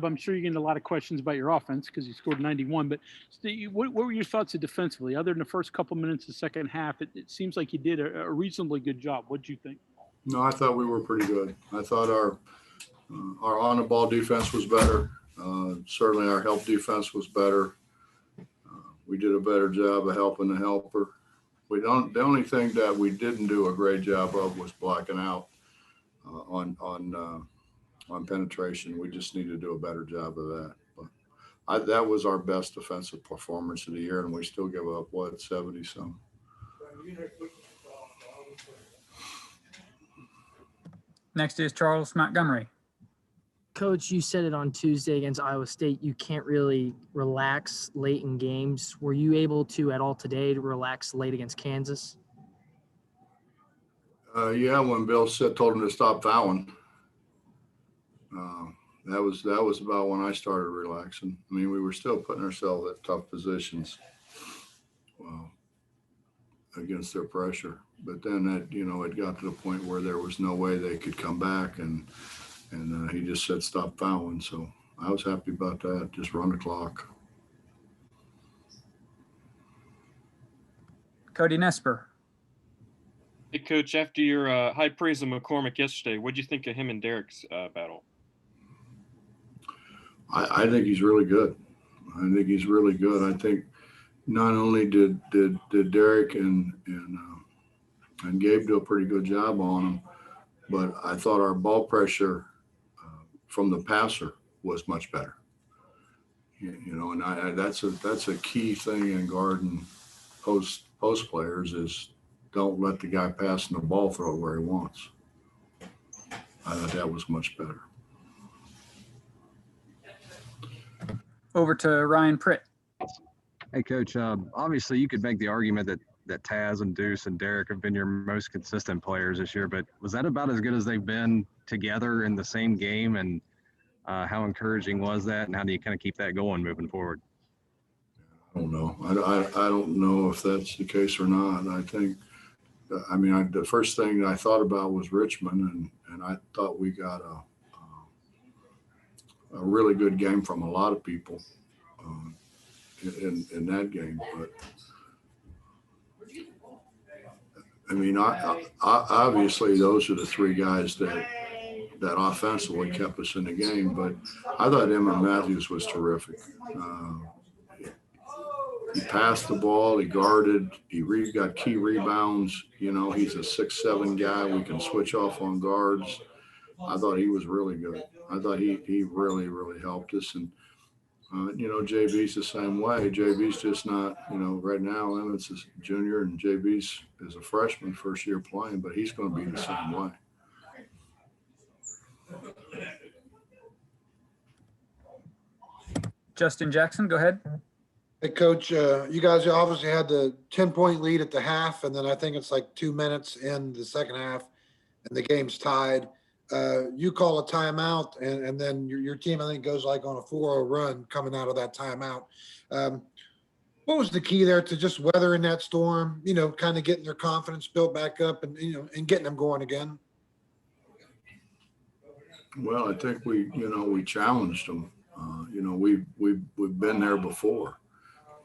I'm sure you're getting a lot of questions about your offense because you scored 91. But what were your thoughts defensively? Other than the first couple minutes of the second half, it seems like you did a reasonably good job. What do you think? No, I thought we were pretty good. I thought our on-the-ball defense was better. Certainly our help defense was better. We did a better job of helping the helper. The only thing that we didn't do a great job of was blocking out on penetration. We just need to do a better job of that. But that was our best defensive performance of the year, and we still give up, 70-some. Next is Charles Montgomery. Coach, you said it on Tuesday against Iowa State. You can't really relax late in games. Were you able to at all today to relax late against Kansas? Yeah, when Bill told him to stop fouling. That was about when I started relaxing. I mean, we were still putting ourselves at tough positions against their pressure. But then it got to the point where there was no way they could come back, and he just said stop fouling. So I was happy about that. Just run the clock. Cody Nesper. Hey, Coach, after your high praise of McCormick yesterday, what did you think of him and Derek's battle? I think he's really good. I think not only did Derek and Gabe do a pretty good job on him, but I thought our ball pressure from the passer was much better. And that's a key thing in guarding post players is don't let the guy passing the ball throw it where he wants. I thought that was much better. Over to Ryan Pritt. Hey, Coach, obviously you could make the argument that Taz and Deuce and Derek have been your most consistent players this year, but was that about as good as they've been together in the same game? And how encouraging was that? And how do you kind of keep that going moving forward? I don't know. I don't know if that's the case or not. The first thing I thought about was Richmond, and I thought we got a really good game from a lot of people in that game. But obviously those are the three guys that offensively kept us in the game. But I thought Emmett Matthews was terrific. He passed the ball, he guarded, he got key rebounds. He's a 6'7" guy. We can switch off on guards. I thought he was really good. I thought he really, really helped us. And, JB's the same way. JB's just not, right now, Emmett's a junior and JB's is a freshman, first year playing, but he's going to be the same way. Justin Jackson, go ahead. Hey, Coach, you guys obviously had the 10-point lead at the half, and then I think it's like 2 minutes in the second half, and the game's tied. You call a timeout, and then your team, I think, goes like on a 4-0 run coming out of that timeout. What was the key there to just weathering that storm, kind of getting their confidence built back up and, and getting them going again? Well, I think we challenged them. We've been there before.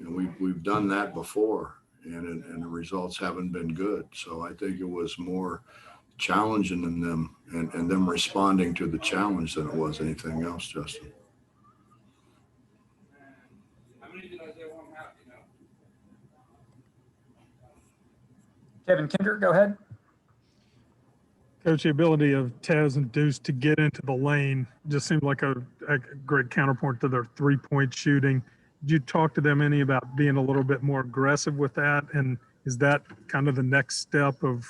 We've done that before, and the results haven't been good. So I think it was more challenging in them and them responding to the challenge than it was anything else, Justin. Kevin Kinder, go ahead. Coach, the ability of Taz and Deuce to get into the lane just seemed like a great counterpoint to their three-point shooting. Did you talk to them any about being a little bit more aggressive with that? And is that kind of the next step of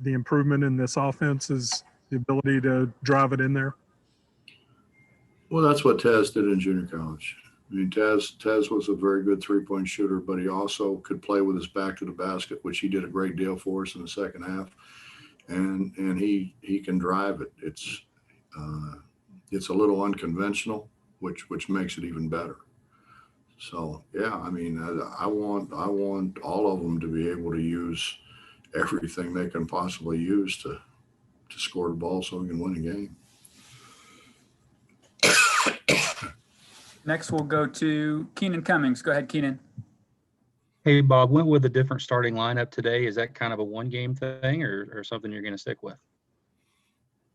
the improvement in this offense, is the ability to drive it in there? Well, that's what Taz did in junior college. Taz was a very good three-point shooter, but he also could play with his back to the basket, which he did a great deal for us in the second half. And he can drive it. It's a little unconventional, which makes it even better. So yeah, I want all of them to be able to use everything they can possibly use to score the ball so we can win a game. Next, we'll go to Keenan Cummings. Go ahead, Keenan. Hey, Bob, went with a different starting lineup today. Is that kind of a one-game thing or something you're going to stick with?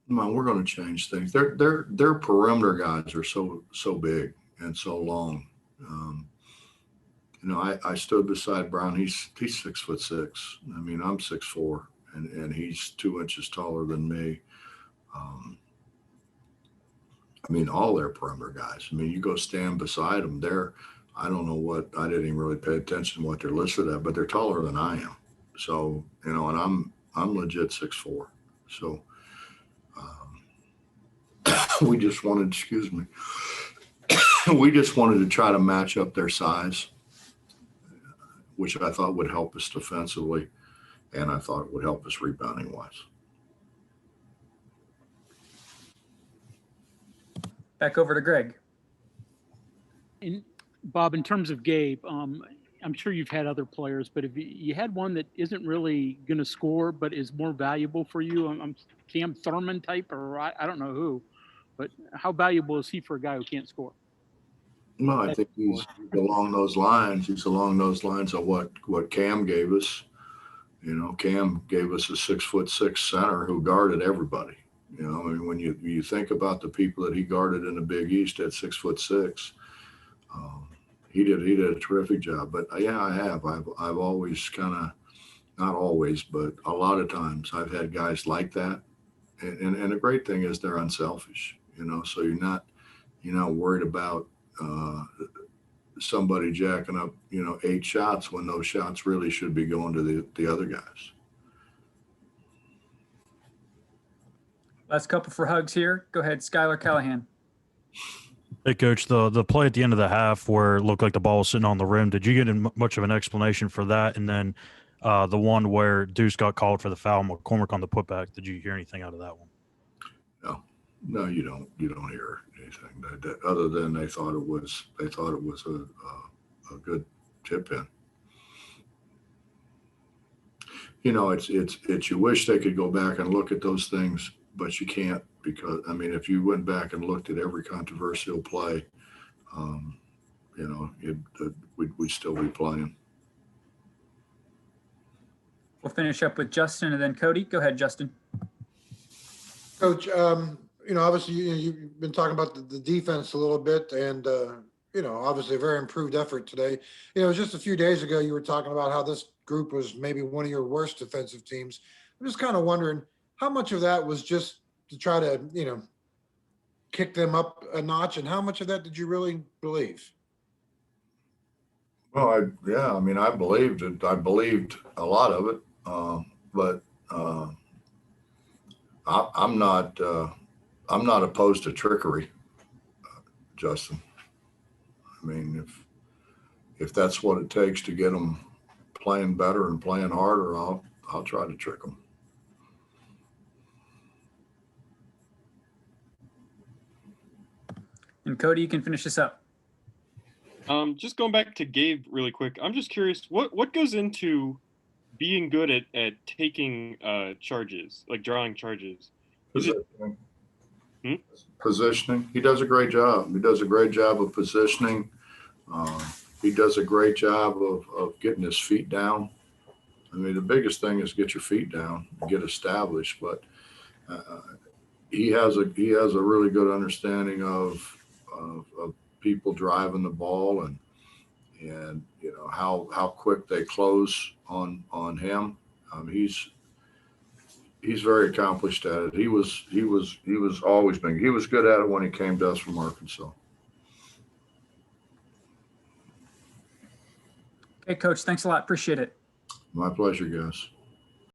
Well, we're going to change things. Their perimeter guys are so big and so long. I stood beside Brown. He's 6'6". I mean, I'm 6'4", and he's 2 inches taller than me. I mean, all their perimeter guys. I mean, you go stand beside them. I don't know what. I didn't even really pay attention to what they're listed at, but they're taller than I am. So and I'm legit 6'4". So we just wanted. Excuse me. We just wanted to try to match up their size, which I thought would help us defensively, and I thought it would help us rebounding wise. Back over to Greg. Bob, in terms of Gabe, I'm sure you've had other players, but if you had one that isn't really going to score but is more valuable for you, I'm Cam Thurman type, or I don't know who, but how valuable is he for a guy who can't score? Well, I think he's along those lines. He's along those lines of what Cam gave us. Cam gave us a 6'6" center who guarded everybody. I mean, when you think about the people that he guarded in the Big East at 6'6", he did a terrific job. But yeah, I've always kind of, not always, but a lot of times I've had guys like that. And the great thing is they're unselfish, so you're not worried about somebody jacking up, 8 shots when those shots really should be going to the other guys. Last couple for Hugs here. Go ahead, Skylar Callahan. Hey, Coach, the play at the end of the half where it looked like the ball was sitting on the rim, did you get much of an explanation for that? And then the one where Deuce got called for the foul, McCormick on the putback, did you hear anything out of that one? No, you don't hear anything that other than they thought it was a good tip in. It's you wish they could go back and look at those things, but you can't, because I mean, if you went back and looked at every controversial play, we'd still be playing. We'll finish up with Justin and then Cody. Go ahead, Justin. Coach, obviously you've been talking about the defense a little bit, and obviously a very improved effort today. Just a few days ago you were talking about how this group was maybe one of your worst defensive teams. I'm just kind of wondering how much of that was just to try to kick them up a notch, and how much of that did you really believe? Well, I believed it. I believed a lot of it, but I'm not opposed to trickery, Justin. I mean, if that's what it takes to get them playing better and playing harder, I'll try to trick them. And Cody, you can finish this up. Just going back to Gabe really quick, I'm just curious, what goes into being good at taking charges, like drawing charges? Positioning. He does a great job. He does a great job of positioning. He does a great job of getting his feet down. I mean, the biggest thing is get your feet down, get established. But he has a really good understanding of people driving the ball and how quick they close on him. He's very accomplished at it. He was always been. He was good at it when he came to us from Arkansas. Okay, Coach, thanks a lot. Appreciate it. My pleasure, guys.